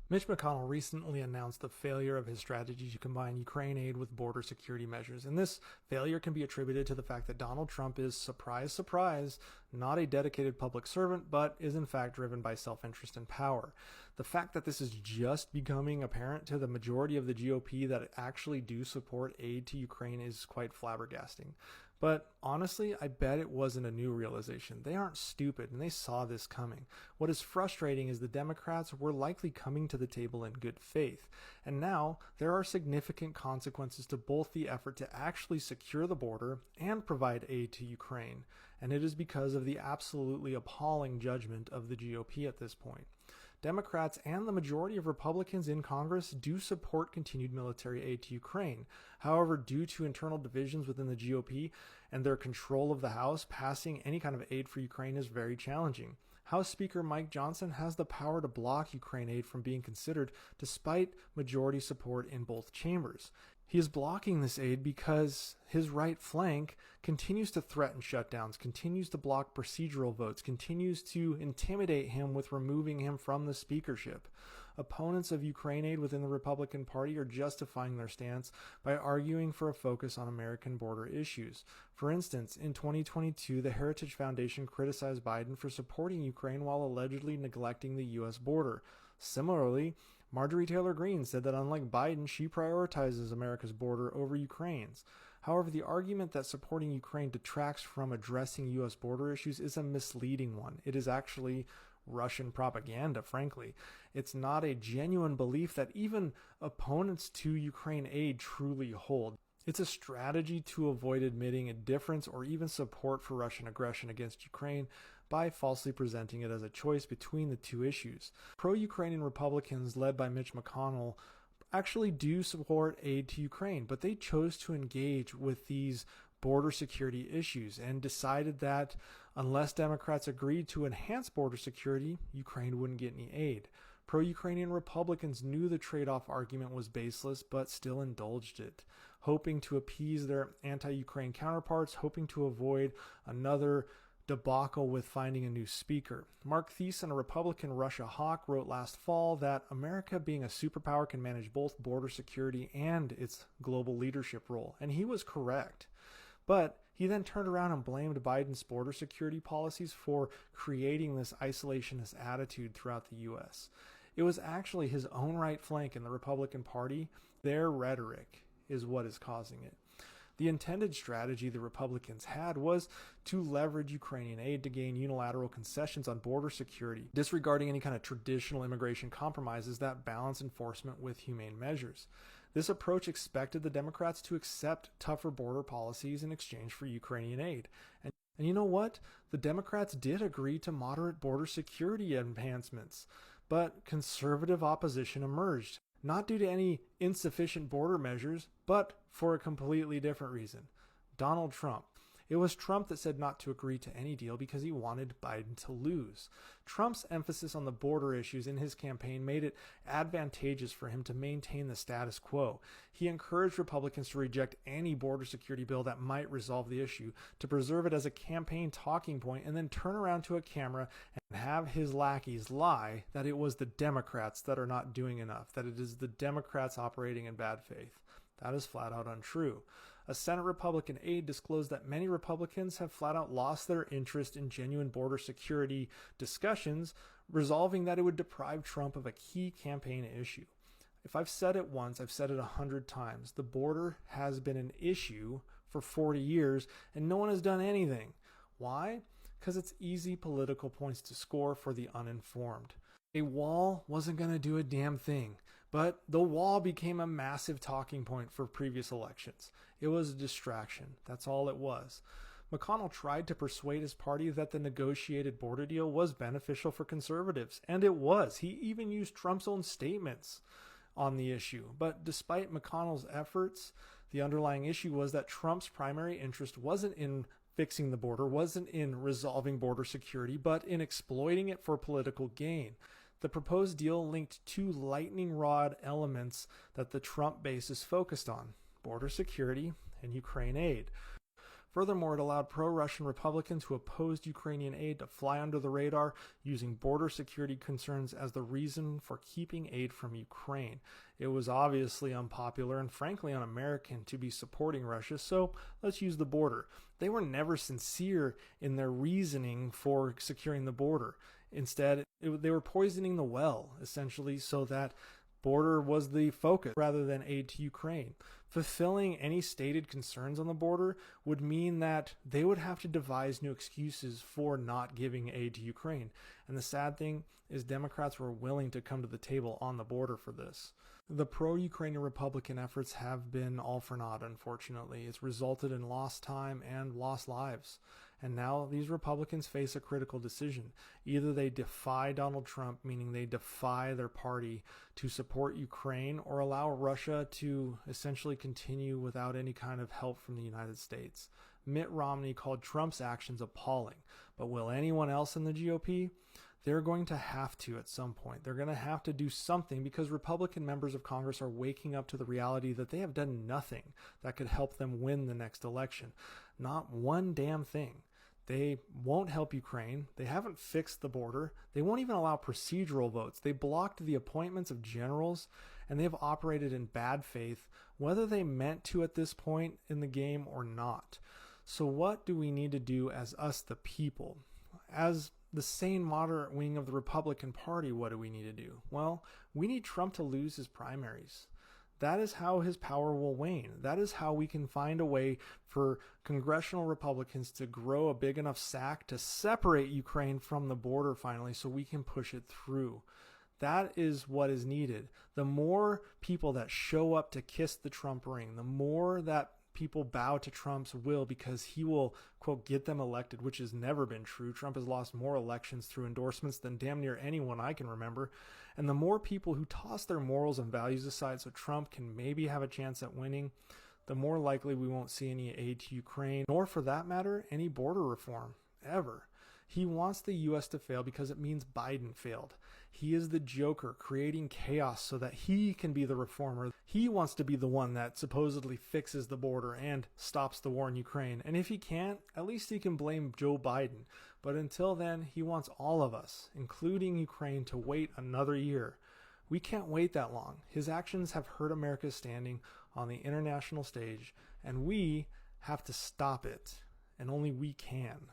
Mitch McConnell recently announced the failure of his strategy to combine Ukraine aid with border security measures, and this failure can be attributed to the fact that Donald Trump is, surprise, surprise, not a dedicated public servant, but is in fact driven by self-interest and power. The fact that this is just becoming apparent to the majority of the GOP that actually do support aid to Ukraine is quite flabbergasting. But honestly, I bet it wasn't a new realization. They aren't stupid, and they saw this coming. What is frustrating is the Democrats were likely coming to the table in good faith, and now there are significant consequences to both the effort to actually secure the border and provide aid to Ukraine, and it is because of the absolutely appalling judgment of the GOP at this point. Democrats and the majority of Republicans in Congress do support continued military aid to Ukraine. However, due to internal divisions within the GOP and their control of the House, passing any kind of aid for Ukraine is very challenging. House Speaker Mike Johnson has the power to block Ukraine aid from being considered despite majority support in both chambers. He is blocking this aid because his right flank continues to threaten shutdowns, continues to block procedural votes, continues to intimidate him with removing him from the speakership. Opponents of Ukraine aid within the Republican Party are justifying their stance by arguing for a focus on American border issues. For instance, in 2022, the Heritage Foundation criticized Biden for supporting Ukraine while allegedly neglecting the U.S. border. Similarly, Marjorie Taylor Greene said that unlike Biden, she prioritizes America's border over Ukraine's. However, the argument that supporting Ukraine detracts from addressing U.S. border issues is a misleading one. It is actually Russian propaganda, frankly. It's not a genuine belief that even opponents to Ukraine aid truly hold. It's a strategy to avoid admitting a difference or even support for Russian aggression against Ukraine by falsely presenting it as a choice between the two issues. Pro-Ukrainian Republicans led by Mitch McConnell actually do support aid to Ukraine, but they chose to engage with these border security issues and decided that unless Democrats agreed to enhance border security, Ukraine wouldn't get any aid. Pro-Ukrainian Republicans knew the trade-off argument was baseless, but still indulged it, hoping to appease their anti-Ukraine counterparts, hoping to avoid another debacle with finding a new speaker. Mark Thiessen, a Republican Russia hawk, wrote last fall that America being a superpower can manage both border security and its global leadership role, and he was correct. But he then turned around and blamed Biden's border security policies for creating this isolationist attitude throughout the U.S. It was actually his own right flank in the Republican Party. Their rhetoric is what is causing it. The intended strategy the Republicans had was to leverage Ukrainian aid to gain unilateral concessions on border security, disregarding any kind of traditional immigration compromises that balance enforcement with humane measures. This approach expected the Democrats to accept tougher border policies in exchange for Ukrainian aid. And you know what? The Democrats did agree to moderate border security enhancements, but conservative opposition emerged. Not due to any insufficient border measures, but for a completely different reason. Donald Trump. It was Trump that said not to agree to any deal because he wanted Biden to lose. Trump's emphasis on the border issues in his campaign made it advantageous for him to maintain the status quo. He encouraged Republicans to reject any border security bill that might resolve the issue, to preserve it as a campaign talking point, and then turn around to a camera and have his lackeys lie that it was the Democrats that are not doing enough, that it is the Democrats operating in bad faith. That is flat out untrue. A Senate Republican aide disclosed that many Republicans have flat out lost their interest in genuine border security discussions, resolving that it would deprive Trump of a key campaign issue. If I've said it once, I've said it 100 times. The border has been an issue for 40 years and no one has done anything. Why? Because it's easy political points to score for the uninformed. A wall wasn't going to do a damn thing, but the wall became a massive talking point for previous elections. It was a distraction. That's all it was. McConnell tried to persuade his party that the negotiated border deal was beneficial for conservatives, and it was. He even used Trump's own statements on the issue. But despite McConnell's efforts, the underlying issue was that Trump's primary interest wasn't in fixing the border, wasn't in resolving border security, but in exploiting it for political gain. The proposed deal linked two lightning rod elements that the Trump base is focused on: border security and Ukraine aid. Furthermore, it allowed pro-Russian Republicans who opposed Ukrainian aid to fly under the radar, using border security concerns as the reason for keeping aid from Ukraine. It was obviously unpopular and frankly un-American to be supporting Russia, so let's use the border. They were never sincere in their reasoning for securing the border. Instead, they were poisoning the well, essentially, so that border was the focus rather than aid to Ukraine. Fulfilling any stated concerns on the border would mean that they would have to devise new excuses for not giving aid to Ukraine. And the sad thing is Democrats were willing to come to the table on the border for this. The pro-Ukrainian Republican efforts have been all for naught, unfortunately. It's resulted in lost time and lost lives. And now these Republicans face a critical decision. Either they defy Donald Trump, meaning they defy their party to support Ukraine, or allow Russia to essentially continue without any kind of help from the United States. Mitt Romney called Trump's actions appalling, but will anyone else in the GOP? They're going to have to at some point. They're going to have to do something because Republican members of Congress are waking up to the reality that they have done nothing that could help them win the next election. Not one damn thing. They won't help Ukraine. They haven't fixed the border. They won't even allow procedural votes. They blocked the appointments of generals, and they've operated in bad faith, whether they meant to at this point in the game or not. So what do we need to do as us, the people? As the sane moderate wing of the Republican Party, what do we need to do? Well, we need Trump to lose his primaries. That is how his power will wane. That is how we can find a way for congressional Republicans to grow a big enough sack to separate Ukraine from the border finally so we can push it through. That is what is needed. The more people that show up to kiss the Trump ring, the more that people bow to Trump's will because he will, quote, get them elected, which has never been true. Trump has lost more elections through endorsements than damn near anyone I can remember. And the more people who toss their morals and values aside so Trump can maybe have a chance at winning, the more likely we won't see any aid to Ukraine, nor for that matter, any border reform, ever. He wants the U.S. to fail because it means Biden failed. He is the joker creating chaos so that he can be the reformer. He wants to be the one that supposedly fixes the border and stops the war in Ukraine. And if he can't, at least he can blame Joe Biden. But until then, he wants all of us, including Ukraine, to wait another year. We can't wait that long. His actions have hurt America's standing on the international stage, and we have to stop it. And only we can.